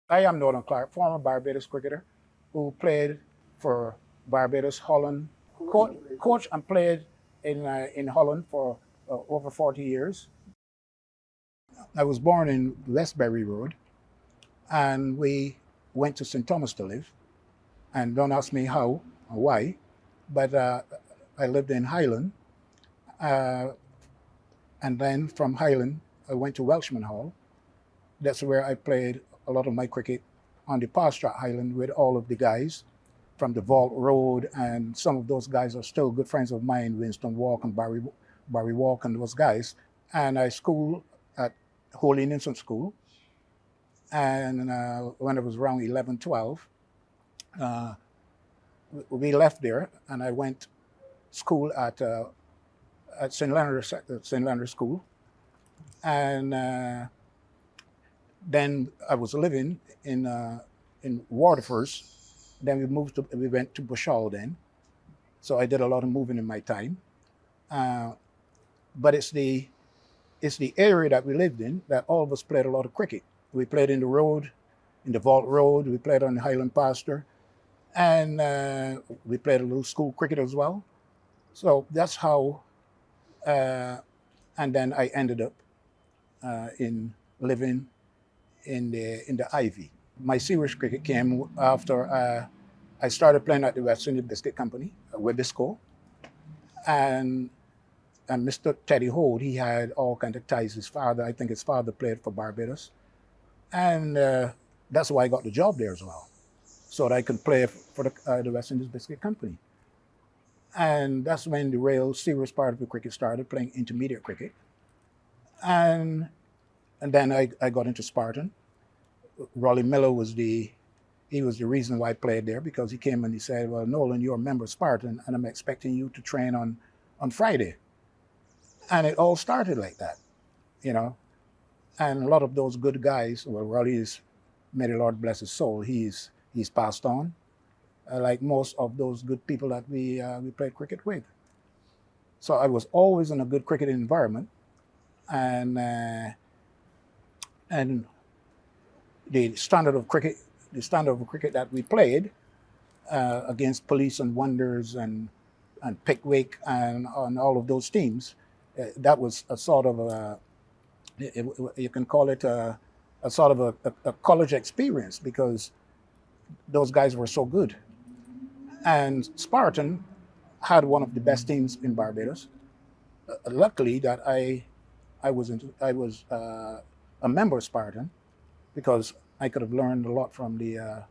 I am Nolan Clarke, former Barbados cricketer who played for Barbados, Holland, coach and played in Holland for over 40 years. I was born in Westbury Road, and we went to St. Thomas to live. And don't ask me how or why, but I lived in Highland. Uh, and then from Highland, I went to Welshman Hall. That's where I played a lot of my cricket on the Pastra Island with all of the guys from the Vault Road, and some of those guys are still good friends of mine, Winston Walk and Barry Walk and those guys. And I schooled at Holy Innocent School. And when I was around 11, 12, uh, we left there, and I went school at St. Leonard School. And then I was living in Waterford. Then we went to Bushall then. So I did a lot of moving in my time. Uh, but it's the area that we lived in that all of us played a lot of cricket. We played in the road, in the Vault Road. We played on the Highland Pasture, and we played a little school cricket as well. So that's how. Uh, and then I ended up in living in the Ivy. My serious cricket came after I started playing at the West Indian Biscuit Company, Wibisco, and Mr. Teddy Holt, he had all kind of ties. I think his father played for Barbados, and that's why I got the job there as well, so that I could play for the West Indies Biscuit Company. And that's when the real serious part of the cricket started, playing intermediate cricket, and and then I got into Spartan. Rolly Miller was the reason why I played there, because he came and he said, "Well, Nolan, you're a member of Spartan, and I'm expecting you to train on Friday." And it all started like that, you know. And a lot of those good guys, well, Rolly's, may the Lord bless his soul, he's passed on, like most of those good people that we played cricket with. So I was always in a good cricket environment, and and the standard of cricket, that we played against Police and Wonders and Pickwick and all of those teams, that was a sort of you can call it a sort of a college experience, because those guys were so good. And Spartan had one of the best teams in Barbados. Luckily, that I was a member of Spartan, because I could have learned a lot from the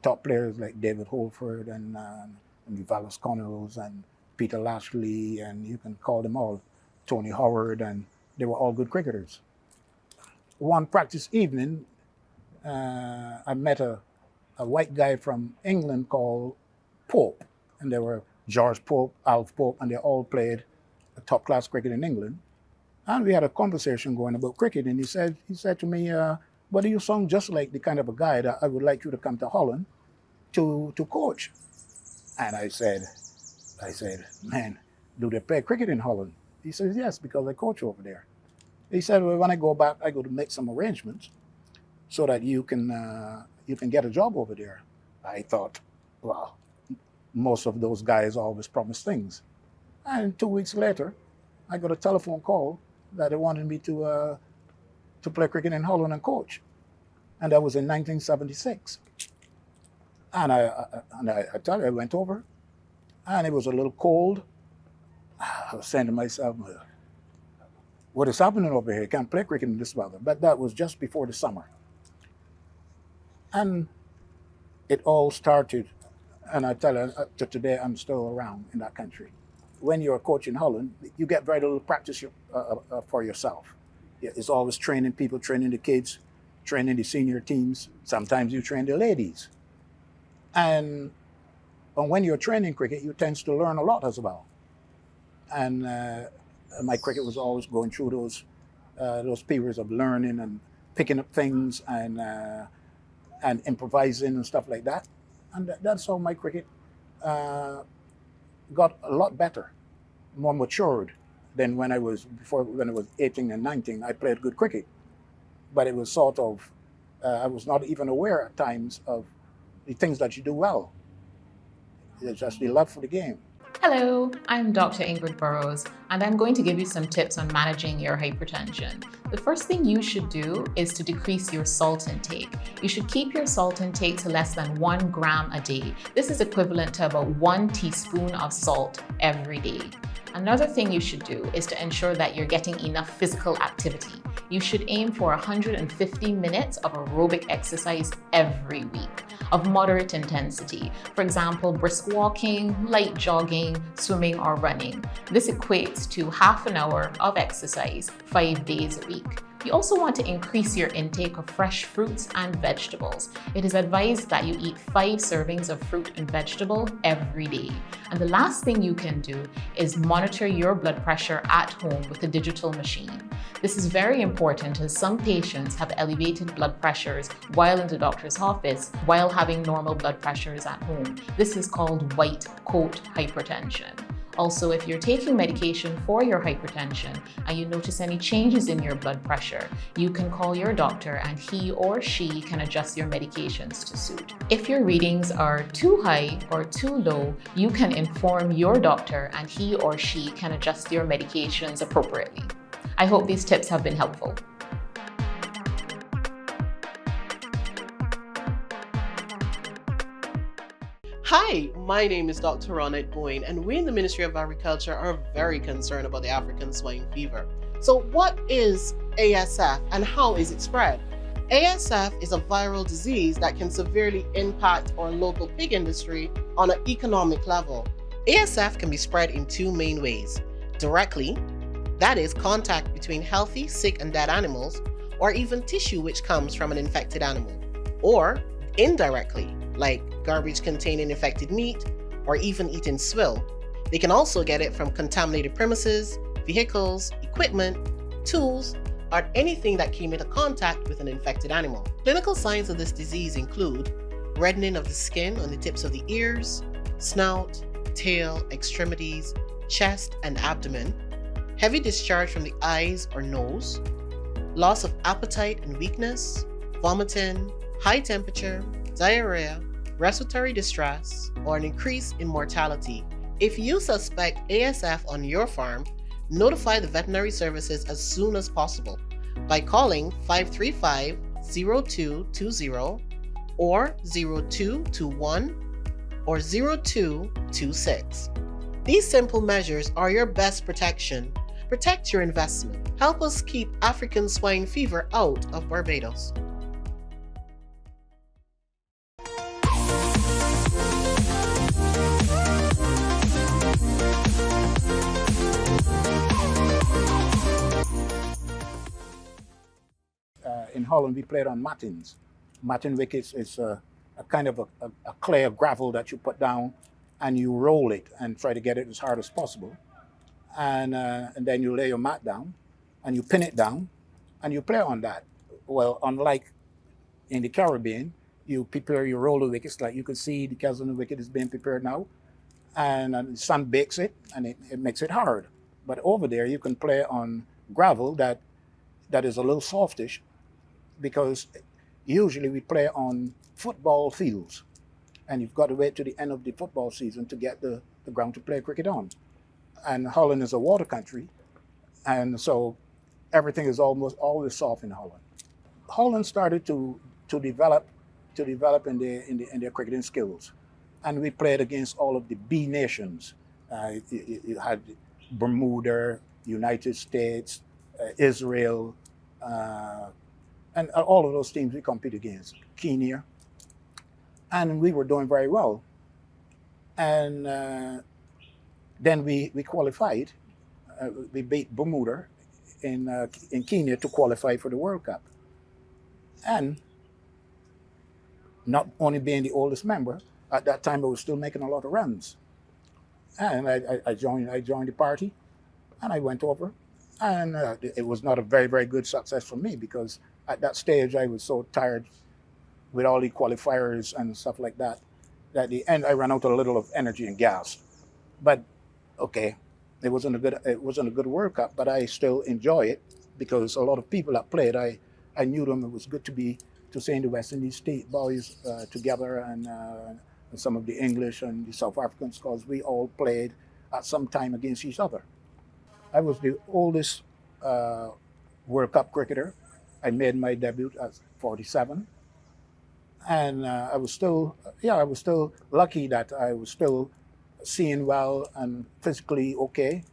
top players like David Holford and the Vallis Connells and Peter Lashley, and you can call them all, Tony Howard, and they were all good cricketers. One practice evening, I met a white guy from England called Pope, and they were George Pope, Alf Pope, and they all played a top class cricket in England. And we had a conversation going about cricket, and he said to me, "But you sound just like the kind of a guy that I would like you to come to Holland to coach." And I said, "Man, do they play cricket in Holland?" He says, "Yes, because I coach over there." He said, "Well, when I go back, I go to make some arrangements so that you can get a job over there." I thought, well, most of those guys always promise things. And 2 weeks later, I got a telephone call that they wanted me to play cricket in Holland and coach, and that was in 1976. And I tell you, I went over, and it was a little cold. I was saying to myself, "What is happening over here? I can't play cricket in this weather." But that was just before the summer, and it all started. And I tell you, to today, I'm still around in that country. When you're a coach in Holland, you get very little practice for yourself. It's always training people, training the kids, training the senior teams. Sometimes you train the ladies. And when you're training cricket, you tend to learn a lot as well. And my cricket was always going through those periods of learning and picking up things and improvising and stuff like that. And that's how my cricket uh, got a lot better, more matured than when I was 18 and 19. I played good cricket, but it was sort of I was not even aware at times of the things that you do well. It's just the love for the game. Hello, I'm Dr. Ingrid Burrows, and I'm going to give you some tips on managing your hypertension. The first thing you should do is to decrease your salt intake. You should keep your salt intake to less than 1 gram a day. This is equivalent to about 1 teaspoon of salt every day. Another thing you should do is to ensure that you're getting enough physical activity. You should aim for 150 minutes of aerobic exercise every week of moderate intensity. For example, brisk walking, light jogging, swimming, or running. This equates to half an hour of exercise 5 days a week. You also want to increase your intake of fresh fruits and vegetables. It is advised that you eat 5 servings of fruit and vegetable every day. And the last thing you can do is monitor your blood pressure at home with a digital machine. This is very important as some patients have elevated blood pressures while in the doctor's office while having normal blood pressures at home. This is called white coat hypertension. Also, if you're taking medication for your hypertension and you notice any changes in your blood pressure, you can call your doctor and he or she can adjust your medications to suit. If your readings are too high or too low, you can inform your doctor and he or she can adjust your medications appropriately. I hope these tips have been helpful. Hi, my name is Dr. Ronette Boyne, and we in the Ministry of Agriculture are very concerned about the African swine fever. So what is ASF and how is it spread? ASF is a viral disease that can severely impact our local pig industry on an economic level. ASF can be spread in 2 main ways. Directly, that is contact between healthy, sick, and dead animals, or even tissue which comes from an infected animal. Or indirectly, like garbage containing infected meat, or even eating swill. They can also get it from contaminated premises, vehicles, equipment, tools, or anything that came into contact with an infected animal. Clinical signs of this disease include reddening of the skin on the tips of the ears, snout, tail, extremities, chest, and abdomen, heavy discharge from the eyes or nose, loss of appetite and weakness, vomiting, high temperature, diarrhea, respiratory distress, or an increase in mortality. If you suspect ASF on your farm, notify the veterinary services as soon as possible by calling 535-0220 or 0221 or 0226. These simple measures are your best protection. Protect your investment. Help us keep African swine fever out of Barbados. In Holland, we played on matins. Matin wickets is a kind of a clay of gravel that you put down and you roll it and try to get it as hard as possible. And then you lay your mat down and you pin it down and you play on that. Well, unlike in the Caribbean, you prepare your roller wickets, like you can see the Kazan wicket is being prepared now, and the sun bakes it and it makes it hard. But over there, you can play on gravel that is a little softish, because usually we play on football fields, and you've got to wait to the end of the football season to get the ground to play cricket on. And Holland is a water country, and so everything is almost always soft in Holland. Holland started to develop in their cricketing skills, and we played against all of the B nations. You had Bermuda, United States, Israel, and all of those teams we compete against, Kenya, and we were doing very well. And then we qualified. We beat Bermuda in Kenya to qualify for the World Cup. And not only being the oldest member, at that time I was still making a lot of runs. And I joined the party, and I went over. And it was not a very, very good success for me, because at that stage I was so tired with all the qualifiers and stuff like that, that at the end I ran out a little of energy and gas. But okay, it wasn't a good World Cup, but I still enjoy it, because a lot of people that played, I knew them. It was good to be to seeing the West Indies state boys together and some of the English and the South Africans, because we all played at some time against each other. I was the oldest World Cup cricketer. I made my debut at 47, and I was still lucky that I was still seeing well and physically okay.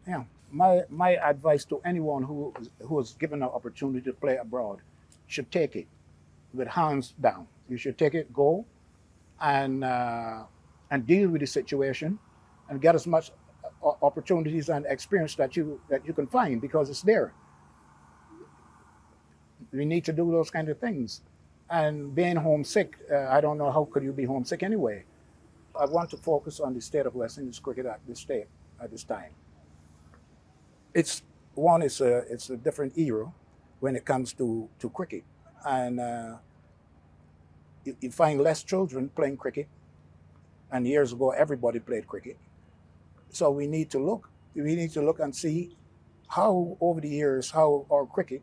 Yeah, my advice to anyone who is given an opportunity to play abroad should take it with hands down. You should take it, go, and deal with the situation, and get as much opportunities and experience that you can find, because it's there. We need to do those kind of things. And being homesick, I don't know how could you be homesick anyway. I want to focus on the state of West Indies cricket at this time. It's a different era when it comes to cricket, and you find less children playing cricket. And years ago, everybody played cricket. So we need to look and see how over the years how our cricket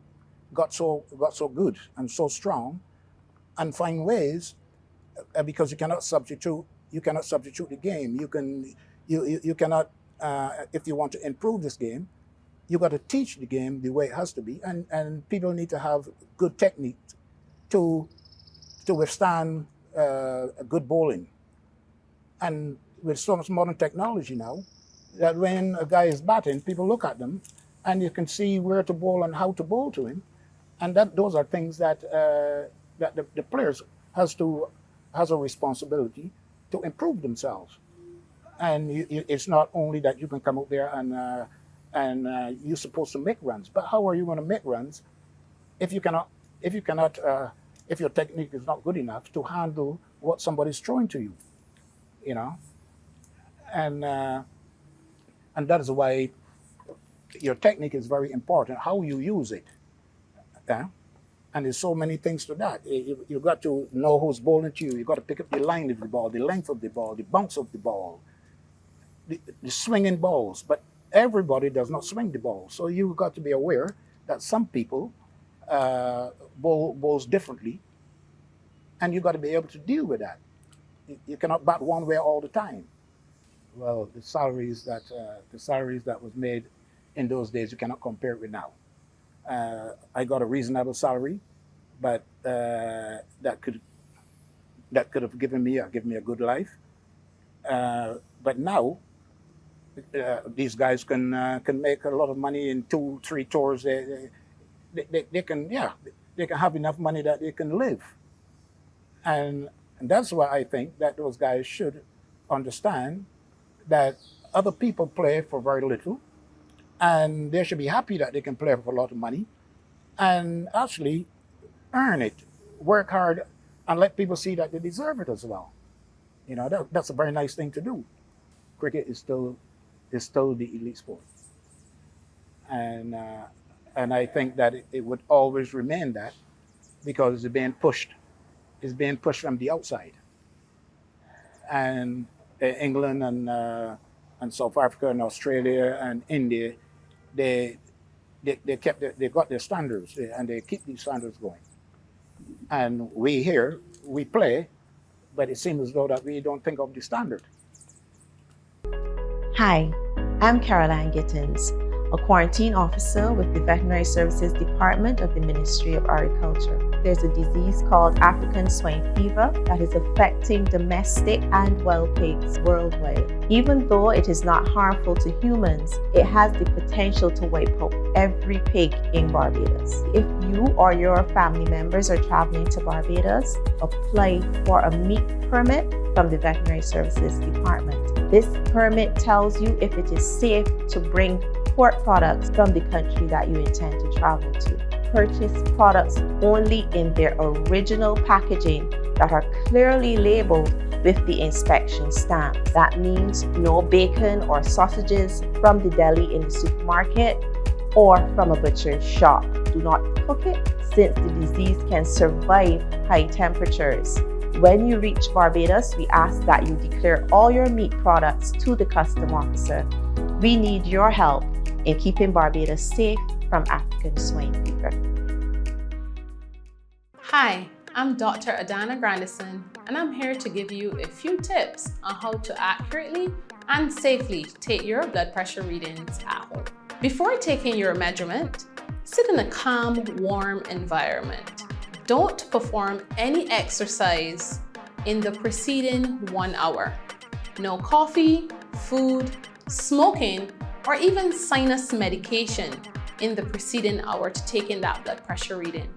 got so good and so strong, and find ways, because you cannot substitute the game. You cannot if you want to improve this game, you got to teach the game the way it has to be, and people need to have good technique to withstand a good bowling. And with so much modern technology now, that when a guy is batting, people look at them, and you can see where to bowl and how to bowl to him, and those are things that the players has a responsibility to improve themselves. And it's not only that you can come out there and you're supposed to make runs, but how are you going to make runs if your technique is not good enough to handle what somebody's throwing to you, you know? And that is why your technique is very important, how you use it. Yeah? And there's so many things to that. You got to know who's bowling to you. You got to pick up the line of the ball, the length of the ball, the bounce of the ball, the swinging balls. But everybody does not swing the ball. So you've got to be aware that some people bowls differently, and you got to be able to deal with that. You cannot bat one way all the time. Well, the salaries that was made in those days, you cannot compare it with now. I got a reasonable salary, but that could have given me a good life. But now, these guys can make a lot of money in 2-3 tours. They can have enough money that they can live, and that's why I think that those guys should understand that other people play for very little, and they should be happy that they can play for a lot of money, and actually earn it, work hard, and let people see that they deserve it as well. You know, that's a very nice thing to do. Cricket is still the elite sport, and I think that it would always remain that, because it's being pushed from the outside, and England and South Africa and Australia and India, they got their standards, and they keep these standards going. And we here, we play, but it seems as though that we don't think of the standard. Hi, I'm Caroline Gittins, a quarantine officer with the Veterinary Services Department of the Ministry of Agriculture. There's a disease called African swine fever that is affecting domestic and wild pigs worldwide. Even though it is not harmful to humans, it has the potential to wipe out every pig in Barbados. If you or your family members are traveling to Barbados, apply for a meat permit from the Veterinary Services Department. This permit tells you if it is safe to bring pork products from the country that you intend to travel to. Purchase products only in their original packaging that are clearly labeled with the inspection stamp. That means no bacon or sausages from the deli in the supermarket or from a butcher's shop. Do not cook it, since the disease can survive high temperatures. When you reach Barbados, we ask that you declare all your meat products to the custom officer. We need your help in keeping Barbados safe from African swine fever. Hi, I'm Dr. Adana Grandison, and I'm here to give you a few tips on how to accurately and safely take your blood pressure readings at home. Before taking your measurement, sit in a calm, warm environment. Don't perform any exercise in the preceding 1 hour. No coffee, food, smoking, or even sinus medication in the preceding hour to taking that blood pressure reading.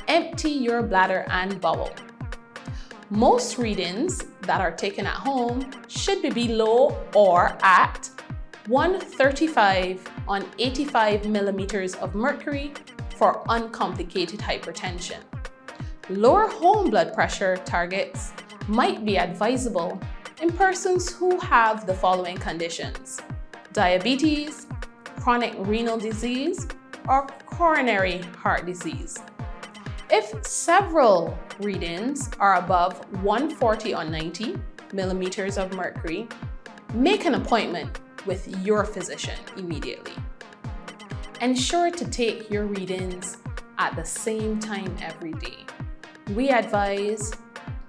Empty your bladder and bowel. Most readings that are taken at home should be below or at 135 on 85 millimeters of mercury for uncomplicated hypertension. Lower home blood pressure targets might be advisable in persons who have the following conditions: diabetes, chronic renal disease, or coronary heart disease. If several readings are above 140 on 90 millimeters of mercury, make an appointment with your physician immediately. Ensure to take your readings at the same time every day. We advise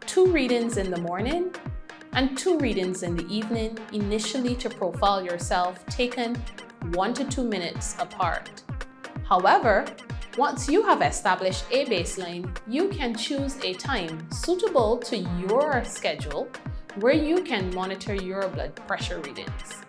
2 readings in the morning and 2 readings in the evening initially to profile yourself, taken 1 to 2 minutes apart. However, once you have established a baseline, you can choose a time suitable to your schedule where you can monitor your blood pressure readings.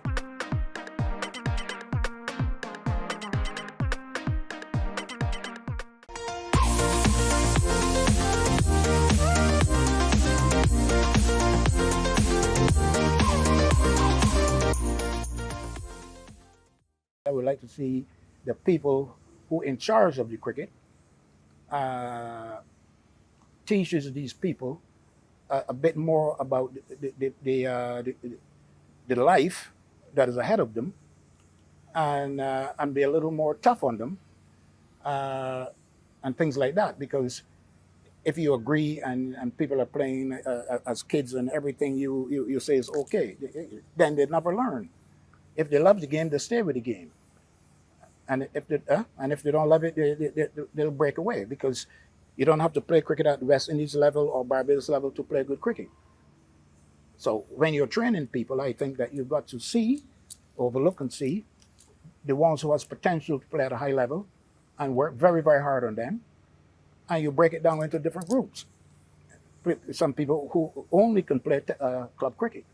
I would like to see the people who in charge of the cricket teaches these people a bit more about the life that is ahead of them, and be a little more tough on them, and things like that. Because if you agree and people are playing as kids and everything you say is okay, then they never learn. If they love the game, they stay with the game. And if they don't love it, they'll break away, because you don't have to play cricket at the West Indies level or Barbados level to play good cricket. So when you're training people, I think that you've got to overlook and see the ones who has potential to play at a high level and work very, very hard on them. And you break it down into different groups. Some people who only can play club cricket.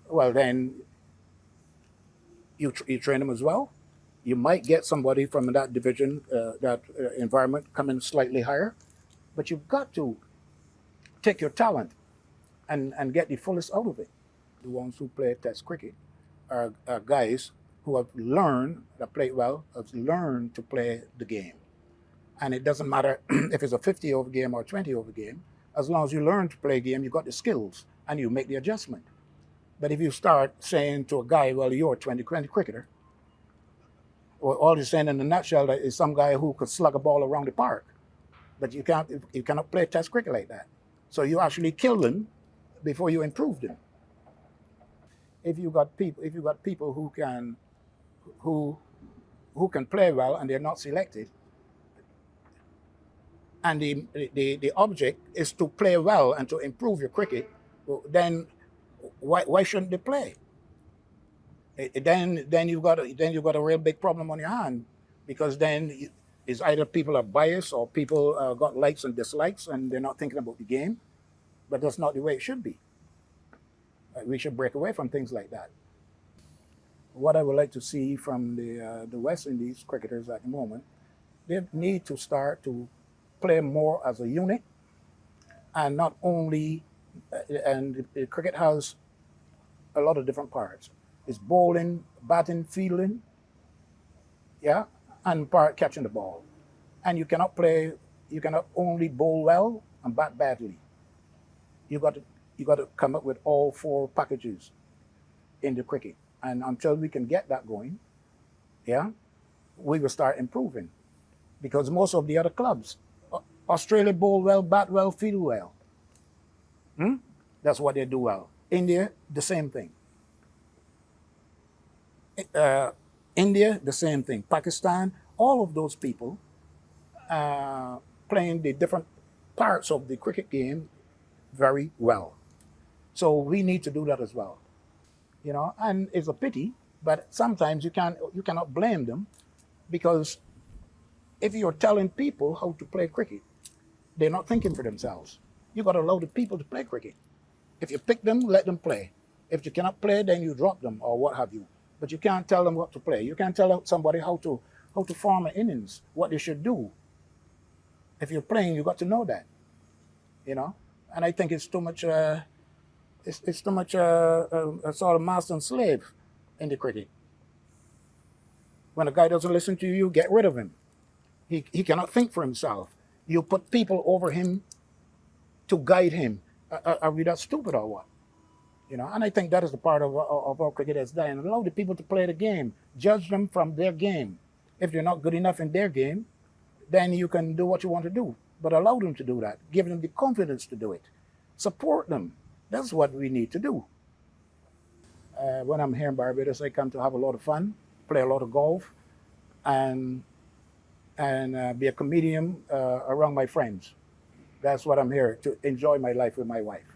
Well, then you train them as well. You might get somebody from that division, that environment, coming slightly higher, but you've got to take your talent and get the fullest out of it. The ones who play Test cricket are guys who have learned, that play well, have learned to play the game. And it doesn't matter if it's a 50-over game or a 20-over game. As long as you learn to play a game, you got the skills and you make the adjustment. But if you start saying to a guy, well, you're a 20-20 cricketer, or all you're saying in a nutshell is some guy who could slug a ball around the park, but you cannot play Test cricket like that. So you actually kill them before you improve them. If you got people who can play well and they're not selected, and the object is to play well and to improve your cricket, then why shouldn't they play? Then you've got a real big problem on your hand, because then it's either people are biased or people got likes and dislikes and they're not thinking about the game. But that's not the way it should be. We should break away from things like that. What I would like to see from the West Indies cricketers at the moment, they need to start to play more as a unit, and not only. And the cricket has a lot of different parts. It's bowling, batting, fielding, yeah, and part catching the ball. And you cannot only bowl well and bat badly. You got to come up with all 4 packages in the cricket. And until we can get that going, yeah, we will start improving. Because most of the other clubs, Australia bowl well, bat well, field well. That's what they do well. India, the same thing. India, the same thing. Pakistan, all of those people playing the different parts of the cricket game very well. So we need to do that as well, you know. And it's a pity, but sometimes you cannot blame them, because if you're telling people how to play cricket, they're not thinking for themselves. You got to allow the people to play cricket. If you pick them, let them play. If you cannot play, then you drop them or what have you. But you can't tell them what to play. You can't tell somebody how to form an innings, what they should do. If you're playing, you got to know that, you know. And I think it's too much. It's too much a sort of master and slave in the cricket. When a guy doesn't listen to you, get rid of him. He cannot think for himself. You put people over him to guide him. Are we that stupid or what? You know, and I think that is the part of our cricket that's dying. Allow the people to play the game. Judge them from their game. If they're not good enough in their game, then you can do what you want to do. But allow them to do that. Give them the confidence to do it. Support them. That's what we need to do. When I'm here in Barbados, I come to have a lot of fun, play a lot of golf, and be a comedian around my friends. That's what I'm here to enjoy my life with my wife.